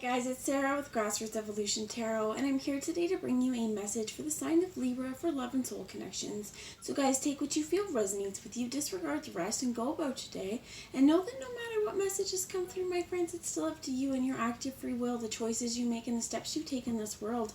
Guys, it's Sarah with Grassroots Evolution Tarot, and I'm here today to bring you a message for the sign of Libra for love and soul connections. So guys, take what you feel resonates with you, disregard the rest, and go about your day. And know that no matter what messages come through, my friends, it's still up to you and your active free will, the choices you make, and the steps you take in this world,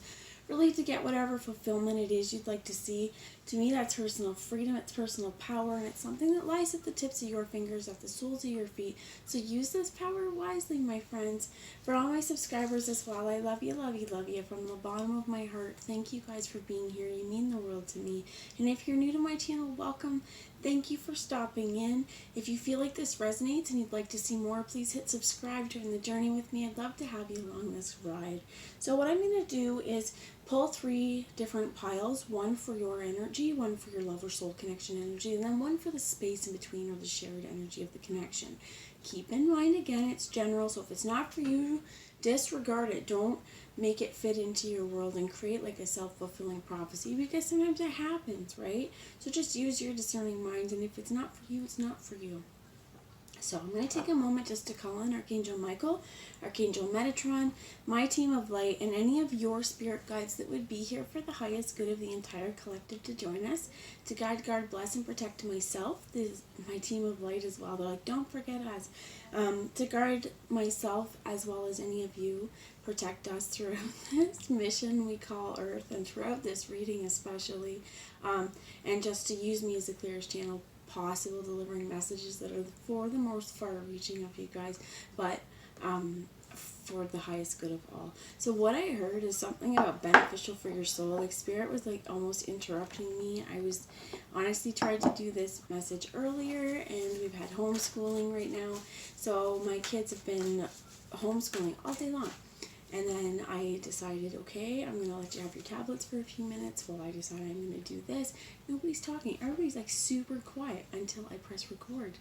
really to get whatever fulfillment it is you'd like to see. To me, that's personal freedom, it's personal power, and it's something that lies at the tips of your fingers, at the soles of your feet. So use this power wisely, my friends. For all my subscribers as well, I love you, love you, love you from the bottom of my heart. Thank you guys for being here. You mean the world to me. And if you're new to my channel, welcome. Thank you for stopping in. If you feel like this resonates and you'd like to see more, please hit subscribe, join the journey with me. I'd love to have you along this ride. So what I'm going to do is pull 3 different piles, one for your energy, one for your love or soul connection energy, and then one for the space in between or the shared energy of the connection. Keep in mind, again, it's general, so if it's not for you, disregard it. Don't make it fit into your world and create like a self-fulfilling prophecy, because sometimes it happens, right? So just use your discerning mind, and if it's not for you, it's not for you. So I'm going to take a moment just to call on Archangel Michael, Archangel Metatron, my team of light, and any of your spirit guides that would be here for the highest good of the entire collective to join us, to guide, guard, bless, and protect myself, my team of light as well. They're like, don't forget us. To guard myself as well as any of you, protect us throughout this mission we call Earth, and throughout this reading especially, and just to use me as the clearest channel possible, delivering messages that are for the most far-reaching of you guys, but for the highest good of all. So what I heard is something about beneficial for your soul. Like Spirit was like almost interrupting me. I was honestly tried to do this message earlier, and we've had homeschooling right now, so my kids have been homeschooling all day long. And then I decided, okay, I'm going to let you have your tablets for a few minutes while I decide I'm going to do this. Nobody's talking. Everybody's like super quiet until I press record.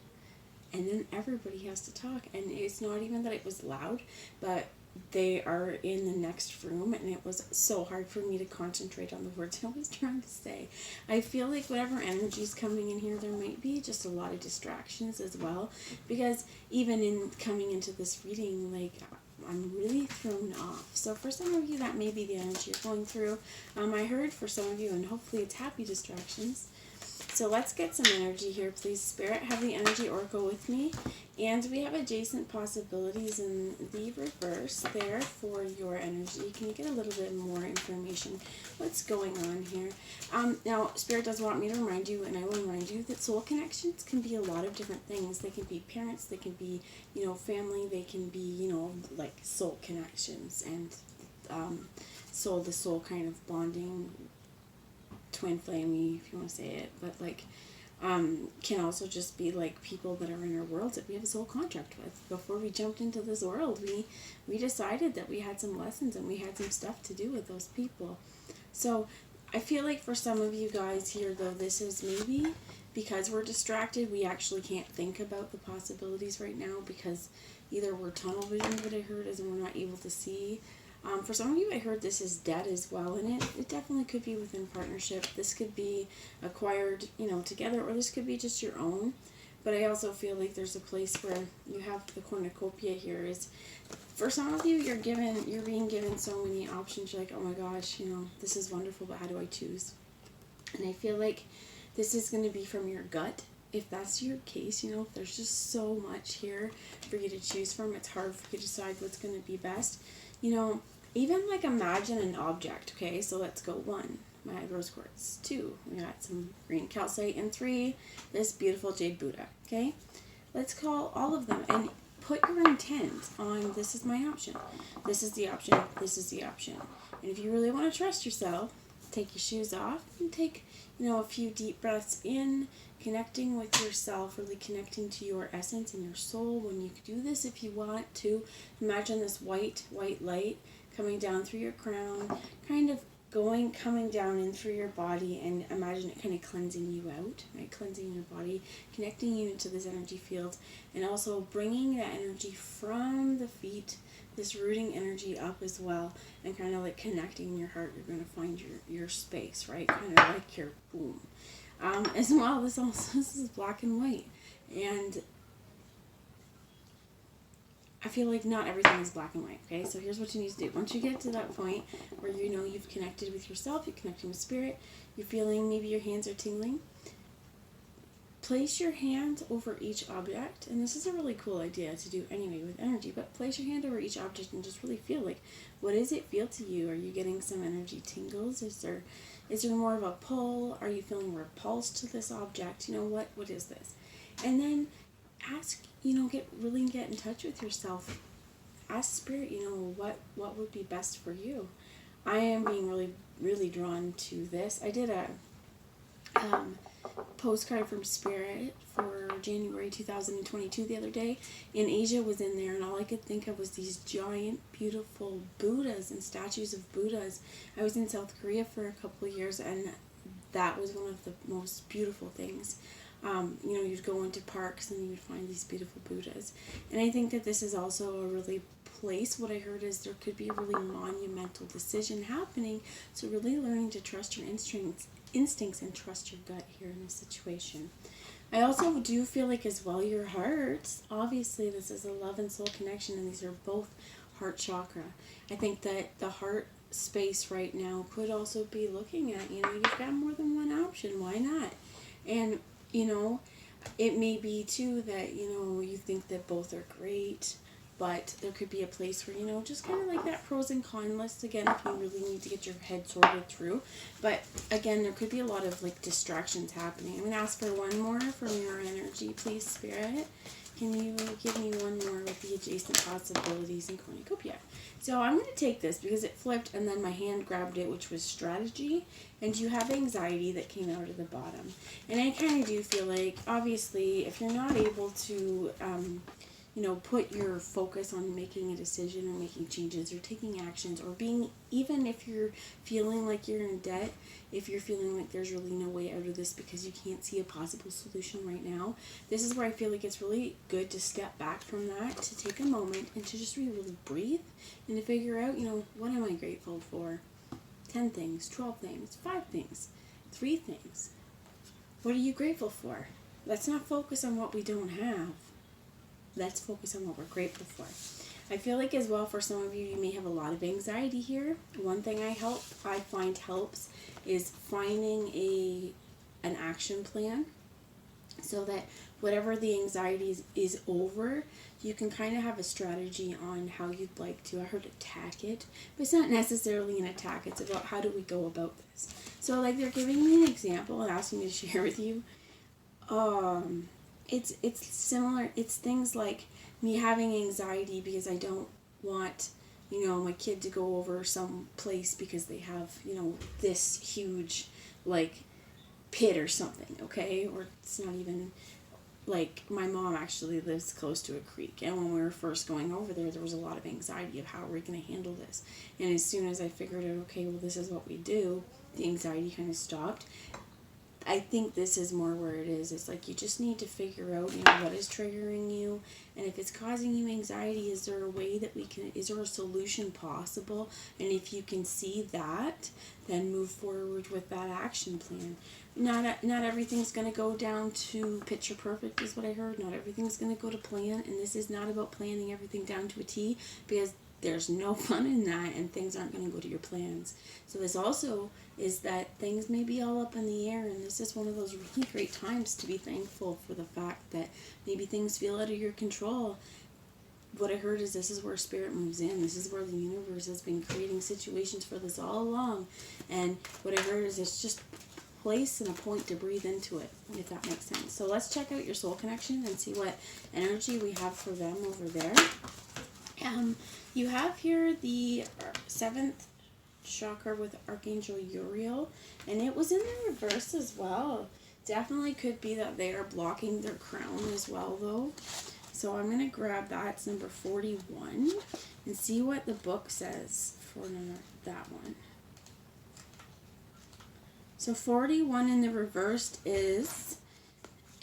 And then everybody has to talk. And it's not even that it was loud, but they are in the next room, and it was so hard for me to concentrate on the words I was trying to say. I feel like whatever energy is coming in here, there might be just a lot of distractions as well, because even in coming into this reading, like, I'm really thrown off. So for some of you, that may be the energy you're going through. I heard for some of you, and hopefully it's happy distractions. So let's get some energy here, please. Spirit, have the energy oracle with me. And we have adjacent possibilities in the reverse there for your energy. Can you get a little bit more information? What's going on here? Now, Spirit does want me to remind you, and I will remind you, that soul connections can be a lot of different things. They can be parents, they can be, family, they can be, like soul connections and soul-to-soul kind of bonding, twin flamey, if you want to say it, but like can also just be like people that are in our worlds that we have a soul contract with. Before we jumped into this world, we decided that we had some lessons and we had some stuff to do with those people. So I feel like for some of you guys here, though, this is maybe because we're distracted, we actually can't think about the possibilities right now, because either we're tunnel vision, what I heard is, and we're not able to see. For some of you, I heard this is debt as well, and it definitely could be within partnership. This could be acquired, together, or this could be just your own. But I also feel like there's a place where you have the cornucopia here. Is for some of you, you're being given so many options. You're like, oh my gosh, this is wonderful, but how do I choose? And I feel like this is going to be from your gut. If that's your case, there's just so much here for you to choose from. It's hard for you to decide what's going to be best. Even like imagine an object, okay? So let's go 1, my rose quartz. 2, we got some green calcite. And 3, this beautiful jade Buddha, okay? Let's call all of them and put your intent on, this is my option. This is the option. This is the option. And if you really want to trust yourself, take your shoes off and take, a few deep breaths in, connecting with yourself, really connecting to your essence and your soul. When you do this, if you want to, imagine this white light coming down through your crown, kind of coming down in through your body, and imagine it kind of cleansing you out, right? Cleansing your body, connecting you into this energy field, and also bringing that energy from the feet, this rooting energy up as well, and kind of like connecting your heart. You're going to find your space, right? Kind of like your boom. As well, this is black and white, and I feel like not everything is black and white, okay? So here's what you need to do. Once you get to that point where you know you've connected with yourself, you're connecting with spirit, you're feeling maybe your hands are tingling, place your hand over each object. And this is a really cool idea to do anyway with energy, but place your hand over each object and just really feel like, what does it feel to you? Are you getting some energy tingles? Is there more of a pull? Are you feeling repulsed to this object? You know, what is this? And then ask, get in touch with yourself. Ask spirit, what would be best for you. I am being really, really drawn to this. I did a postcard from spirit for January 2022 the other day, and Asia was in there, and all I could think of was these giant, beautiful Buddhas and statues of Buddhas. I was in South Korea for a couple of years, and that was one of the most beautiful things. You'd go into parks and you'd find these beautiful Buddhas. And I think that this is also a really place. What I heard is there could be a really monumental decision happening. So really learning to trust your instincts and trust your gut here in this situation. I also do feel like as well your heart, obviously this is a love and soul connection, and these are both heart chakra. I think that the heart space right now could also be looking at, you've got more than one option. Why not? And it may be too that, you think that both are great, but there could be a place where, just kind of like that pros and cons list again, if you really need to get your head sorted through. But again, there could be a lot of like distractions happening. I'm going to ask for one more from your energy, please, Spirit. Can you give me one more with the adjacent possibilities and cornucopia? So I'm going to take this because it flipped and then my hand grabbed it, which was strategy. And you have anxiety that came out of the bottom. And I kind of do feel like, obviously, if you're not able to, put your focus on making a decision or making changes or taking actions or being, even if you're feeling like you're in debt, if you're feeling like there's really no way out of this because you can't see a possible solution right now, this is where I feel like it's really good to step back from that, to take a moment and to just really breathe and to figure out, what am I grateful for? 10 things, 12 things, 5 things, 3 things. What are you grateful for? Let's not focus on what we don't have. Let's focus on what we're grateful for. I feel like as well for some of you, you may have a lot of anxiety here. One thing I find helps is finding an action plan so that whatever the anxiety is over, you can kind of have a strategy on how you'd like to, I heard attack it, but it's not necessarily an attack, it's about how do we go about this. So like they're giving me an example and asking me to share with you. It's similar. It's things like me having anxiety because I don't want, my kid to go over some place because they have, this huge, like, pit or something, okay? Or it's not even, like, my mom actually lives close to a creek. And when we were first going over there was a lot of anxiety of how are we going to handle this. And as soon as I figured out, okay, well, this is what we do, the anxiety kind of stopped. I think this is more where it is. It's like you just need to figure out, what is triggering you, and if it's causing you anxiety, is there a way that is there a solution possible? And if you can see that, then move forward with that action plan. Not everything's going to go down to picture perfect is what I heard. Not everything's going to go to plan, and this is not about planning everything down to a T, because there's no fun in that, and things aren't going to go to your plans. So this also is that things may be all up in the air, and this is one of those really great times to be thankful for the fact that maybe things feel out of your control. What I heard is this is where spirit moves in. This is where the universe has been creating situations for this all along. And what I heard is it's just a place and a point to breathe into it, if that makes sense. So let's check out your soul connection and see what energy we have for them over there. You have here the 7th Chakra with Archangel Uriel, and it was in the reverse as well. Definitely could be that they are blocking their crown as well, though. So I'm going to grab that. It's number 41 and see what the book says for that one. So 41 in the reversed is,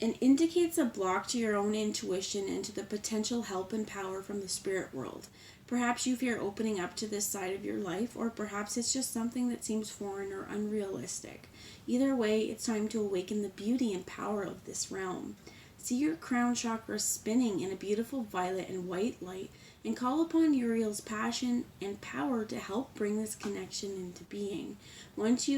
and indicates a block to your own intuition and to the potential help and power from the spirit world. Perhaps you fear opening up to this side of your life, or perhaps it's just something that seems foreign or unrealistic. Either way, it's time to awaken the beauty and power of this realm. See your crown chakra spinning in a beautiful violet and white light, and call upon Uriel's passion and power to help bring this connection into being. Once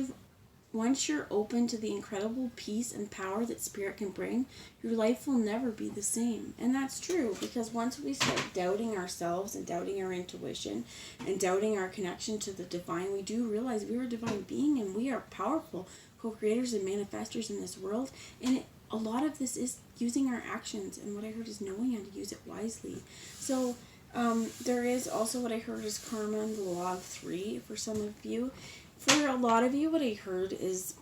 you're open to the incredible peace and power that Spirit can bring, your life will never be the same. And that's true, because once we start doubting ourselves and doubting our intuition and doubting our connection to the divine, we do realize we are a divine being and we are powerful co-creators and manifestors in this world. And a lot of this is using our actions, and what I heard is knowing how to use it wisely. So there is also what I heard is karma and the law of 3 for some of you. For a lot of you, what I heard is,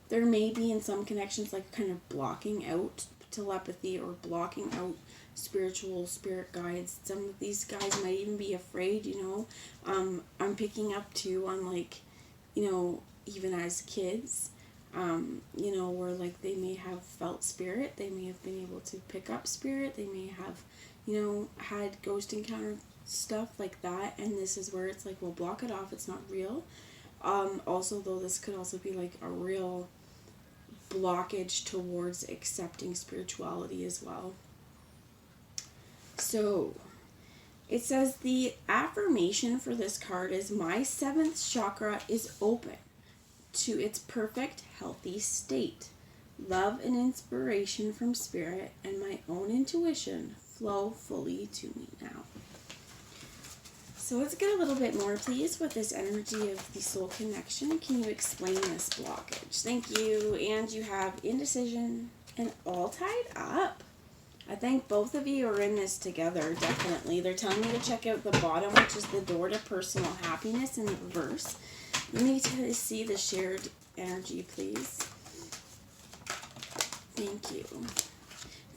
there may be in some connections like kind of blocking out telepathy or blocking out spirit guides. Some of these guys might even be afraid, I'm picking up too on like, even as kids, where like they may have felt spirit, they may have been able to pick up spirit, they may have, had ghost encounter stuff like that, and this is where it's like, well, block it off, it's not real. Also, though, this could also be like a real blockage towards accepting spirituality as well. So it says the affirmation for this card is, my 7th chakra is open to its perfect healthy state. Love and inspiration from Spirit and my own intuition flow fully to me now. So let's get a little bit more, please, with this energy of the soul connection. Can you explain this blockage? Thank you. And you have indecision and all tied up. I think both of you are in this together, definitely. They're telling me to check out the bottom, which is the door to personal happiness in the reverse. Let me see the shared energy, please. Thank you.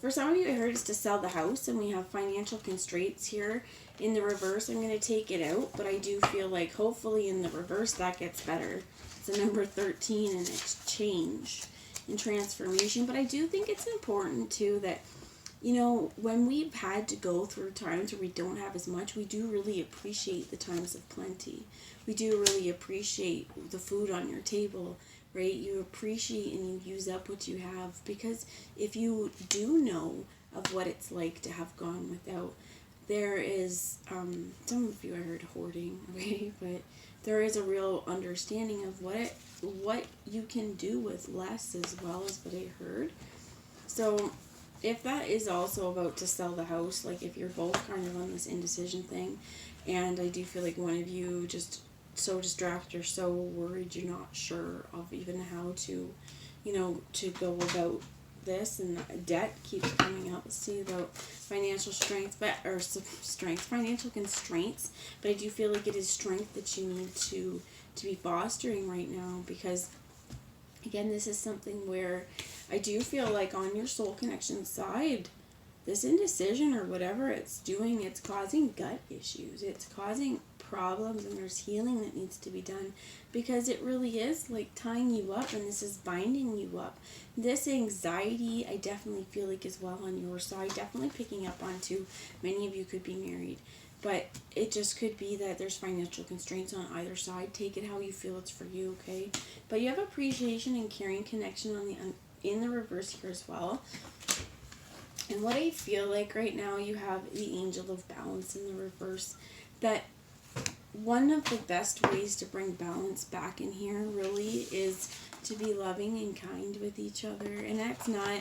For some of you, I heard is to sell the house, and we have financial constraints here. In the reverse, I'm going to take it out, but I do feel like hopefully in the reverse that gets better. It's a number 13, and it's change and transformation. But I do think it's important, too, that, when we've had to go through times where we don't have as much, we do really appreciate the times of plenty. We do really appreciate the food on your table, right? You appreciate and you use up what you have, because if you do know of what it's like to have gone without, there is, some of you I heard hoarding, okay, but there is a real understanding of what you can do with less as well, as what I heard. So if that is also about to sell the house, like if you're both kind of on this indecision thing, and I do feel like one of you just so distracted or so worried you're not sure of even how to, to go about this, and debt keeps coming up. Let's see about financial financial constraints, but I do feel like it is strength that you need to be fostering right now, because again, this is something where I do feel like on your soul connection side, this indecision or whatever it's doing, it's causing gut issues, it's causing problems, and there's healing that needs to be done, because it really is like tying you up, and this is binding you up. This anxiety, I definitely feel like as well on your side, definitely picking up on too. Many of you could be married, but it just could be that there's financial constraints on either side. Take it how you feel it's for you, okay? But you have appreciation and caring connection on in the reverse here as well. And what I feel like right now, you have the angel of balance in the reverse. That one of the best ways to bring balance back in here really is to be loving and kind with each other. And that's not,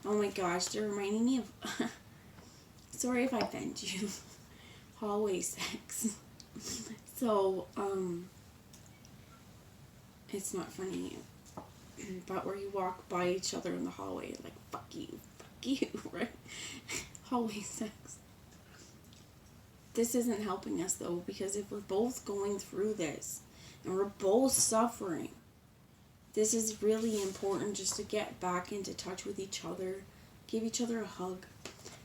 oh my gosh, they're reminding me of, sorry if I offend you, hallway sex. So, it's not funny, but where you walk by each other in the hallway, like, fuck you, right? Hallway sex. This isn't helping us, though, because if we're both going through this and we're both suffering, this is really important just to get back into touch with each other, give each other a hug.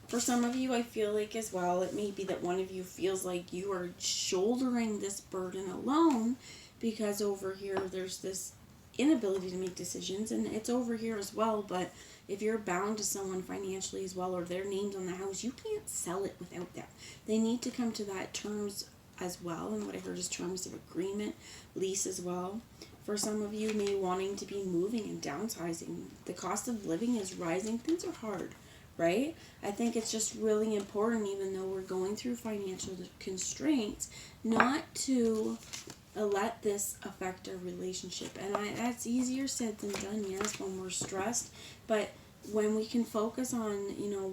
For some of you, I feel like as well, it may be that one of you feels like you are shouldering this burden alone, because over here there's this inability to make decisions, and it's over here as well. But if you're bound to someone financially as well, or they're named on the house, you can't sell it without them. They need to come to that terms as well, and what I heard is terms of agreement, lease as well. For some of you, may wanting to be moving and downsizing. The cost of living is rising. Things are hard right? I think it's just really important, even though we're going through financial constraints, not to let this affect our relationship. And that's easier said than done, yes, when we're stressed. But when we can focus on,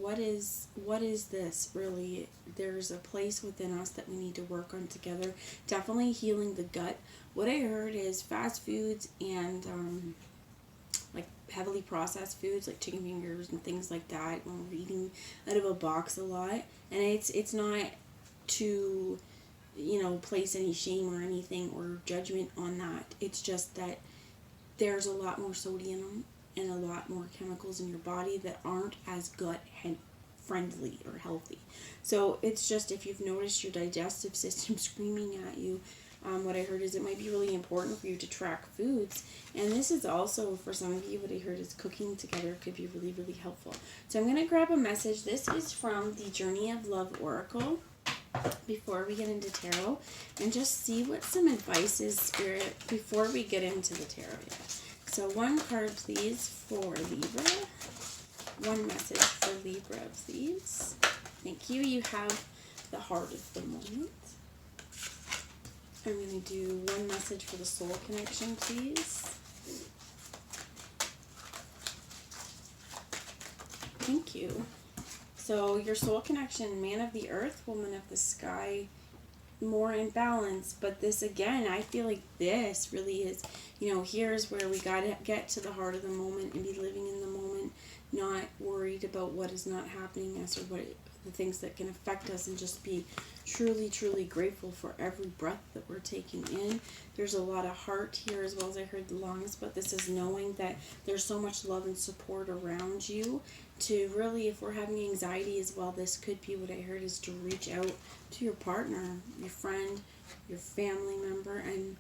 what is this really? There's a place within us that we need to work on together. Definitely healing the gut. What I heard is fast foods and like heavily processed foods like chicken fingers and things like that, when we're eating out of a box a lot. And it's not to place any shame or anything or judgment on that. It's just that there's a lot more sodium and a lot more chemicals in your body that aren't as gut friendly or healthy. So it's just, if you've noticed your digestive system screaming at you, what I heard is it might be really important for you to track foods. And this is also, for some of you, what I heard is cooking together could be really, really helpful. So I'm going to grab a message. This is from the Journey of Love Oracle before we get into tarot, and just see what some advice is, Spirit, before we get into the tarot. So one card, please, for Libra. One message for Libra, please. Thank you. You have the heart of the moment. I'm going to do one message for the soul connection, please. Thank you. So your soul connection, man of the earth, woman of the sky, more in balance. But this, again, I feel like this really is, here's where we got to get to the heart of the moment and be living in the moment, not worried about what is not happening us or what the things that can affect us, and just be truly, truly grateful for every breath that we're taking in. There's a lot of heart here, as well as I heard the lungs, but this is knowing that there's so much love and support around you to really, if we're having anxiety as well, this could be, what I heard is to reach out to your partner, your friend, your family member, and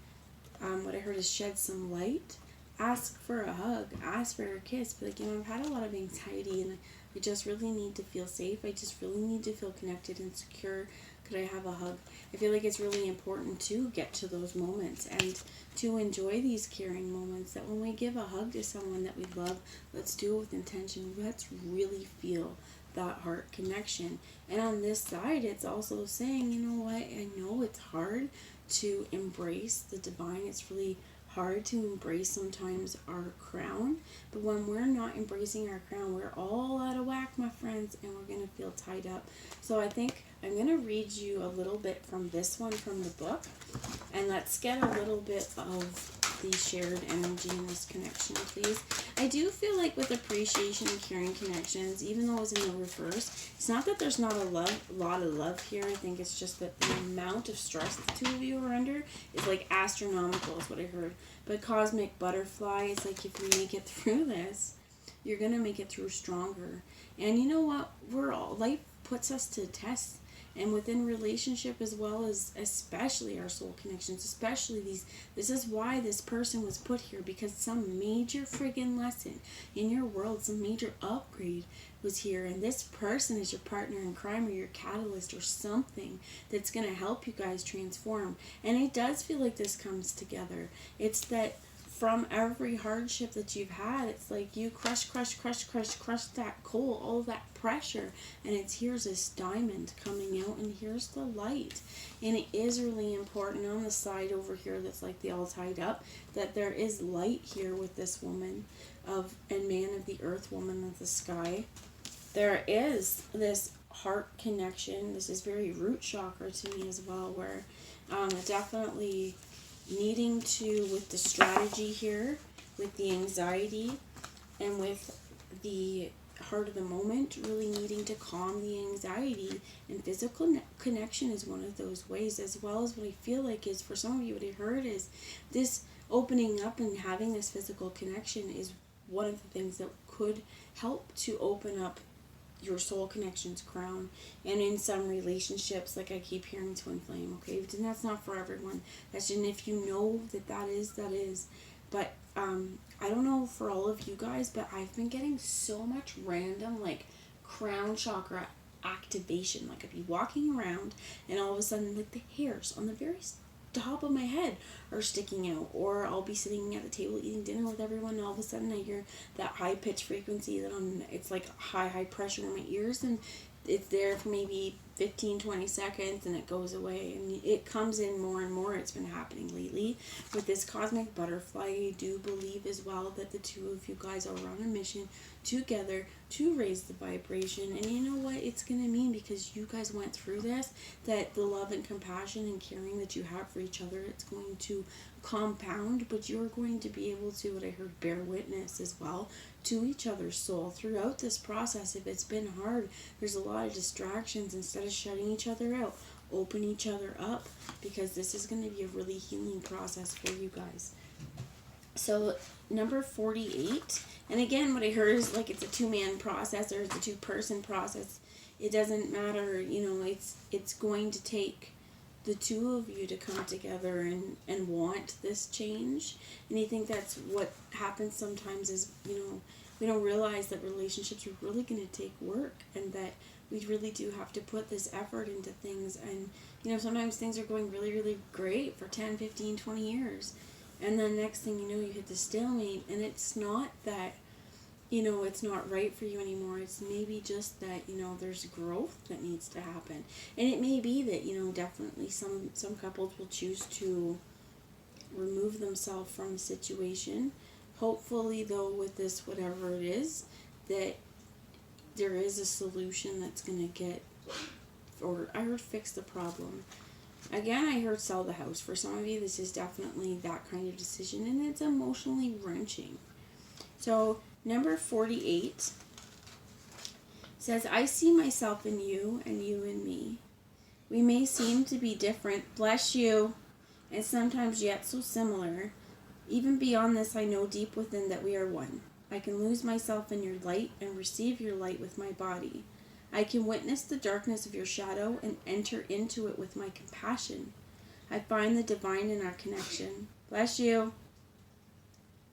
what I heard is shed some light. Ask for a hug, ask for a kiss. But like, I've had a lot of anxiety and I just really need to feel safe. I just really need to feel connected and secure. Could I have a hug? I feel like it's really important to get to those moments and to enjoy these caring moments, that when we give a hug to someone that we love, let's do it with intention. Let's really feel that heart connection. And on this side, it's also saying, you know what, I know it's hard to embrace the divine. It's really hard to embrace sometimes our crown, but when we're not embracing our crown, we're all out of whack, my friends, and we're going to feel tied up. So I think I'm going to read you a little bit from this one from the book, and let's get a little bit of the shared energy in this connection, please. I do feel like with appreciation and caring connections, even though it's in the reverse, it's not that there's not a lot of love here. I think it's just that the amount of stress the two of you are under is like astronomical, is what I heard. But cosmic butterfly, it's like, if you make it through this, you're going to make it through stronger. And you know what? Life puts us to test. And within relationship, as well as especially our soul connections, especially this is why this person was put here, because some major friggin' lesson in your world, some major upgrade was here, and this person is your partner in crime or your catalyst or something that's going to help you guys transform. And it does feel like this comes together. It's that from every hardship that you've had, it's like you crush that coal, all that pressure, and here's this diamond coming out, and here's the light. And it is really important on the side over here that's like the all tied up, that there is light here with this woman and man of the earth, woman of the sky. There is this heart connection. This is very root chakra to me as well, where definitely needing to, with the strategy here, with the anxiety, and with the heart of the moment, really needing to calm the anxiety. And physical connection is one of those ways, as well as what I feel like is, for some of you, what I heard is this opening up and having this physical connection is one of the things that could help to open up your soul connection's crown. And in some relationships, like I keep hearing twin flame, okay, and that's not for everyone. That's just, and if you know that is. But I don't know for all of you guys, but I've been getting so much random like crown chakra activation. Like I'd be walking around and all of a sudden, like the hairs on the very top of my head are sticking out, or I'll be sitting at the table eating dinner with everyone, and all of a sudden I hear that high pitched frequency that it's like high pressure in my ears, and it's there for maybe 15-20 seconds and it goes away, and it comes in more and more. It's been happening lately with this cosmic butterfly. I do believe as well that the two of you guys are on a mission together to raise the vibration, and you know what it's going to mean, because you guys went through this, that the love and compassion and caring that you have for each other, it's going to compound, but you're going to be able to, what I heard, bear witness as well to each other's soul throughout this process. If it's been hard, there's a lot of distractions. Instead of shutting each other out, open each other up, because this is going to be a really healing process for you guys. So number 48, and again, what I heard is like it's a two-man process, or it's a two-person process. It doesn't matter, you know, it's going to take the two of you to come together and want this change. And I think that's what happens sometimes is, you know, we don't realize that relationships are really going to take work, and that we really do have to put this effort into things. And, you know, sometimes things are going really, really great for 10, 15, 20 years. And then next thing you know, you hit the stalemate, and it's not that, you know, it's not right for you anymore. It's maybe just that, you know, there's growth that needs to happen. And it may be that, you know, definitely some couples will choose to remove themselves from the situation. Hopefully, though, with this, whatever it is, that there is a solution that's going to get, or I heard fix the problem. Again, I heard sell the house. For some of you, this is definitely that kind of decision, and it's emotionally wrenching. So, number 48 says, I see myself in you and you in me. We may seem to be different, bless you, and sometimes yet so similar. Even beyond this, I know deep within that we are one. I can lose myself in your light and receive your light with my body. I can witness the darkness of your shadow and enter into it with my compassion. I find the divine in our connection. Bless you.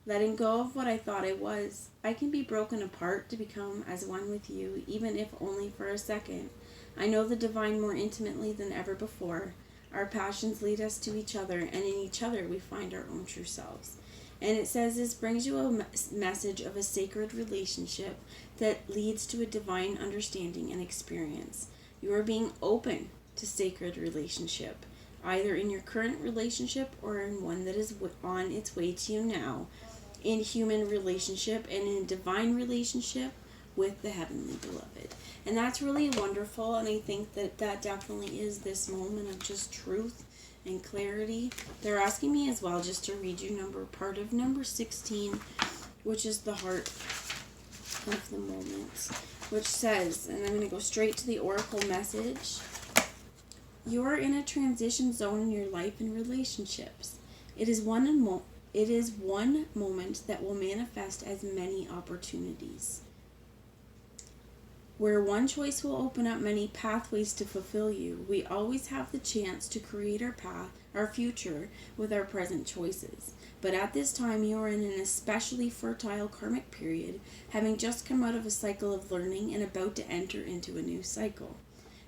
Letting go of what I thought I was, I can be broken apart to become as one with you, even if only for a second. I know the divine more intimately than ever before. Our passions lead us to each other, and in each other we find our own true selves. And it says this brings you a message of a sacred relationship that leads to a divine understanding and experience. You are being open to sacred relationship, either in your current relationship or in one that is on its way to you now, in human relationship and in divine relationship with the heavenly beloved. And that's really wonderful, and I think that definitely is this moment of just truth and clarity. They're asking me as well just to read you part of number 16, which is the heart of the moment, which says, and I'm going to go straight to the oracle message, you are in a transition zone in your life and relationships. It is one moment that will manifest as many opportunities, where one choice will open up many pathways to fulfill you. We always have the chance to create our path, our future, with our present choices. But at this time, you are in an especially fertile karmic period, having just come out of a cycle of learning and about to enter into a new cycle.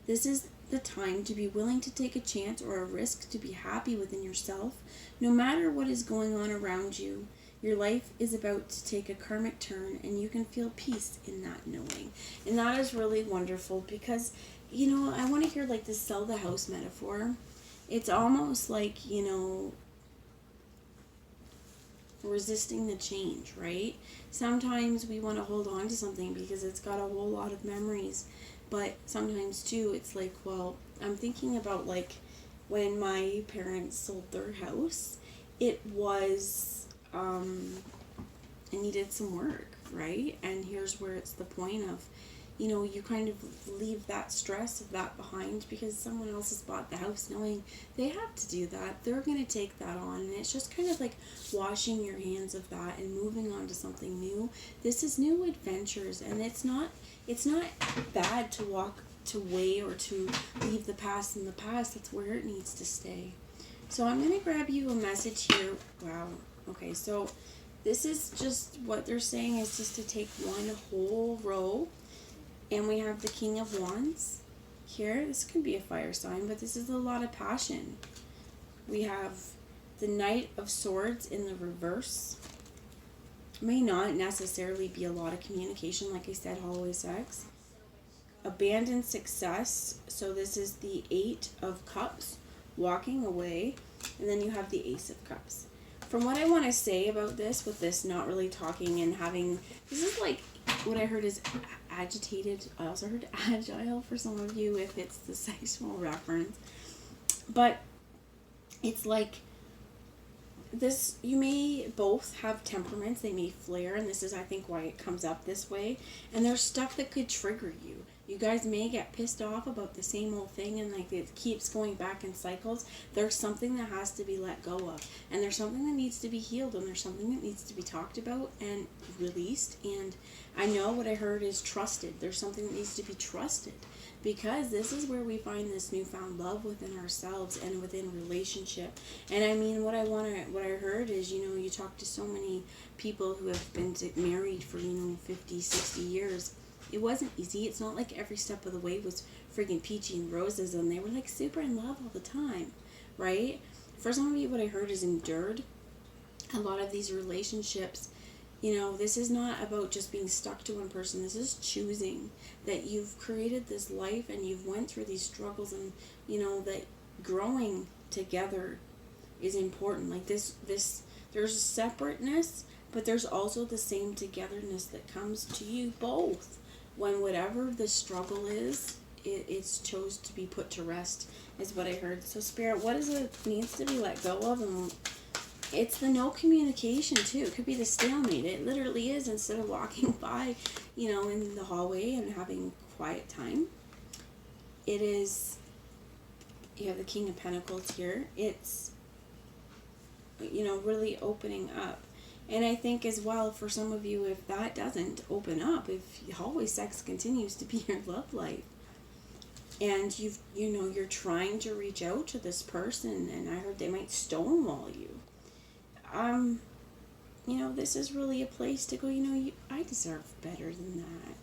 This is the time to be willing to take a chance or a risk, to be happy within yourself, no matter what is going on around you. Your life is about to take a karmic turn, and you can feel peace in that knowing. And that is really wonderful, because, you know, I want to hear like this sell the house metaphor. It's almost like, you know, resisting the change, right? Sometimes we want to hold on to something because it's got a whole lot of memories. But sometimes, too, it's like, well, I'm thinking about, like, when my parents sold their house, it was, it needed some work, right? And here's where it's the point of, you know, you kind of leave that stress of that behind, because someone else has bought the house knowing they have to do that. They're going to take that on, and it's just kind of like washing your hands of that and moving on to something new. This is new adventures, and it's not bad to walk away or to leave the past in the past. That's where it needs to stay. So I'm going to grab you a message here. Wow. Okay, so this is just what they're saying is just to take one whole row. And we have the King of Wands here. This could be a fire sign, but this is a lot of passion. We have the Knight of Swords in the reverse. May not necessarily be a lot of communication, like I said, hallway sex. Abandoned success. So this is the Eight of Cups, walking away. And then you have the Ace of Cups. From what I want to say about this, with this not really talking and having, this is like, what I heard is agitated. I also heard agile for some of you if it's the sexual reference. But it's like this, you may both have temperaments, they may flare, and this is, I think, why it comes up this way. And there's stuff that could trigger you. You guys may get pissed off about the same old thing, and like it keeps going back in cycles. There's something that has to be let go of, and there's something that needs to be healed, and there's something that needs to be talked about and released. And I know what I heard is trusted. There's something that needs to be trusted, because this is where we find this newfound love within ourselves and within relationship. And I mean, what I heard is, you know, you talk to so many people who have been married for, 50, 60 years. It wasn't easy. It's not like every step of the way was friggin' peachy and roses and they were like super in love all the time, right? For some of you, what I heard is endured. A lot of these relationships, this is not about just being stuck to one person. This is choosing that you've created this life and you've went through these struggles, and, that growing together is important. Like this, there's separateness, but there's also the same togetherness that comes to you both. When whatever the struggle is, it's chose to be put to rest, is what I heard. So Spirit, what is it needs to be let go of? And it's the no communication too. It could be the stalemate. It literally is, instead of walking by, in the hallway and having quiet time. It is, you have the King of Pentacles here. It's, really opening up. And I think as well, for some of you, if that doesn't open up, if hallway sex continues to be your love life, and you're trying to reach out to this person, and I heard they might stonewall you. This is really a place to go, I deserve better than that.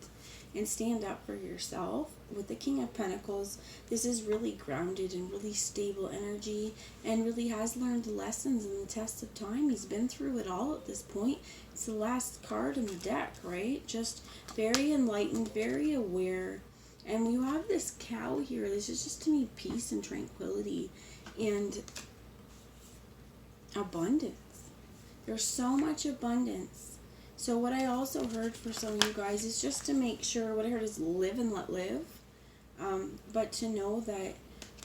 And stand up for yourself. With the King of Pentacles, this is really grounded and really stable energy, and really has learned lessons in the test of time. He's been through it all at this point. It's the last card in the deck, right? Just very enlightened, very aware. And you have this cow here. This is just, to me, peace and tranquility and abundance. There's so much abundance. So what I also heard for some of you guys is just to make sure, what I heard is live and let live. But to know that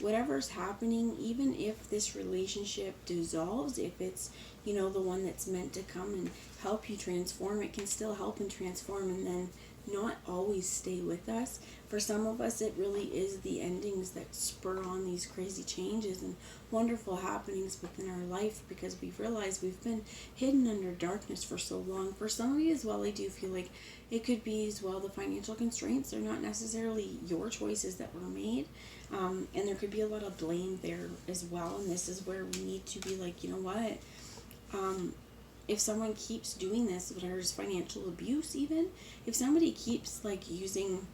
whatever's happening, even if this relationship dissolves, if it's, the one that's meant to come and help you transform, it can still help and transform, and then not always stay with us. For some of us, it really is the endings that spur on these crazy changes and wonderful happenings within our life, because we've realized we've been hidden under darkness for so long. For some of you as well, I do feel like it could be as well the financial constraints. They're not necessarily your choices that were made, and there could be a lot of blame there as well. And this is where we need to be like, what? If someone keeps doing this, whether it's financial abuse, even if somebody keeps using,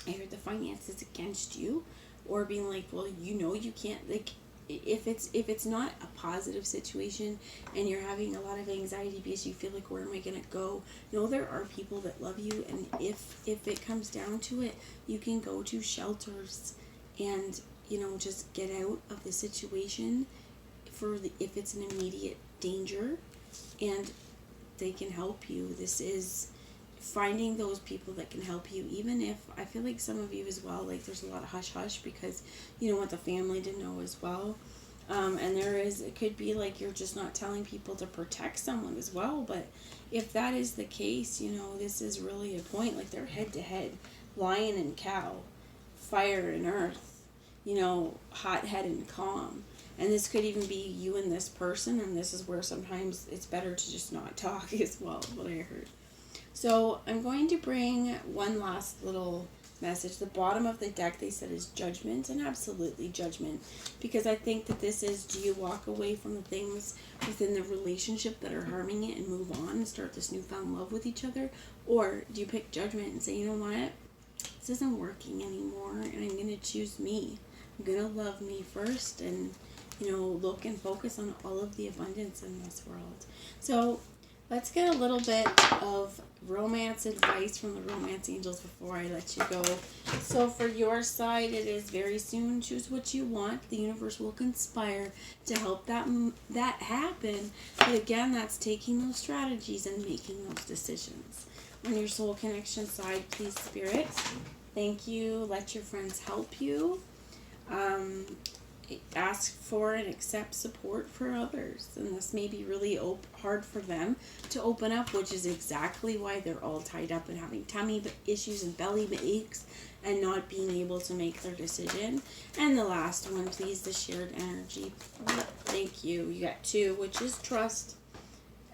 I heard, the finances against you, or being like, well, you can't, if it's not a positive situation and you're having a lot of anxiety because you feel like, where am I gonna go? There are people that love you, and if it comes down to it, you can go to shelters and just get out of the situation if it's an immediate danger, and they can help you. This is finding those people that can help you, even if I feel like some of you as well, there's a lot of hush because you don't want the family to know as well. And it could be you're just not telling people to protect someone as well. But if that is the case, this is really a point, they're head to head, lion and cow, fire and earth, hot head and calm. And this could even be you and this person, and this is where sometimes it's better to just not talk as well, what I heard. So I'm going to bring one last little message. The bottom of the deck, they said, is judgment, and absolutely judgment. Because I think that this is, do you walk away from the things within the relationship that are harming it and move on and start this newfound love with each other? Or do you pick judgment and say, you know what, this isn't working anymore, and I'm going to choose me. I'm going to love me first, and look and focus on all of the abundance in this world. So let's get a little bit of romance advice from the romance angels before I let you go. So for your side, it is very soon. Choose what you want. The universe will conspire to help that happen. But again, that's taking those strategies and making those decisions. On your soul connection side, please, Spirit, thank you. Let your friends help you. Ask for and accept support for others, and this may be really hard for them to open up, which is exactly why they're all tied up and having tummy issues and belly aches and not being able to make their decision. And the last one, please, the shared energy. Thank you. You got 2, which is trust.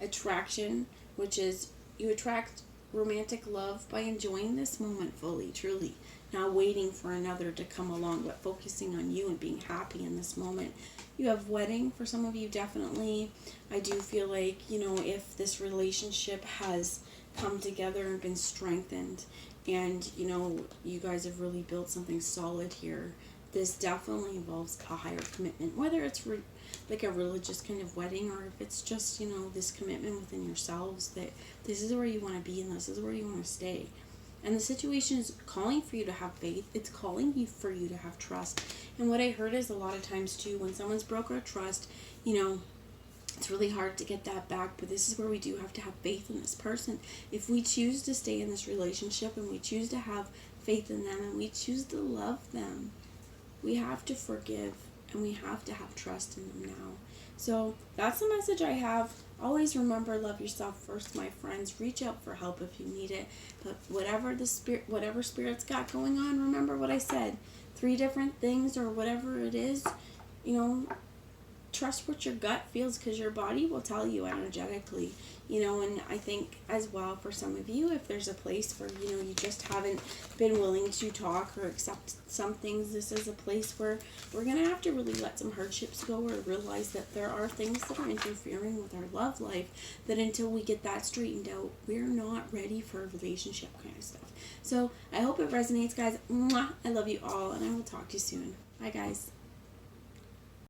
Attraction, which is you attract romantic love by enjoying this moment fully, truly. Not waiting for another to come along, but focusing on you and being happy in this moment. You have wedding for some of you, definitely. I do feel like, if this relationship has come together and been strengthened and, you guys have really built something solid here, this definitely involves a higher commitment, whether it's like a religious kind of wedding or if it's just, this commitment within yourselves that this is where you want to be and this is where you want to stay. And the situation is calling for you to have faith. It's calling for you to have trust. And what I heard is a lot of times too, when someone's broke our trust, it's really hard to get that back. But this is where we do have to have faith in this person. If we choose to stay in this relationship and we choose to have faith in them and we choose to love them, we have to forgive and we have to have trust in them now. So that's the message I have. Always remember, love yourself first, my friends. Reach out for help if you need it. But whatever Spirit's got going on, remember what I said. 3 different things or whatever it is, trust what your gut feels because your body will tell you energetically. And I think as well for some of you, if there's a place where, you just haven't been willing to talk or accept some things, this is a place where we're going to have to really let some hardships go or realize that there are things that are interfering with our love life that until we get that straightened out, we're not ready for a relationship kind of stuff. So I hope it resonates, guys. Mwah! I love you all, and I will talk to you soon. Bye, guys.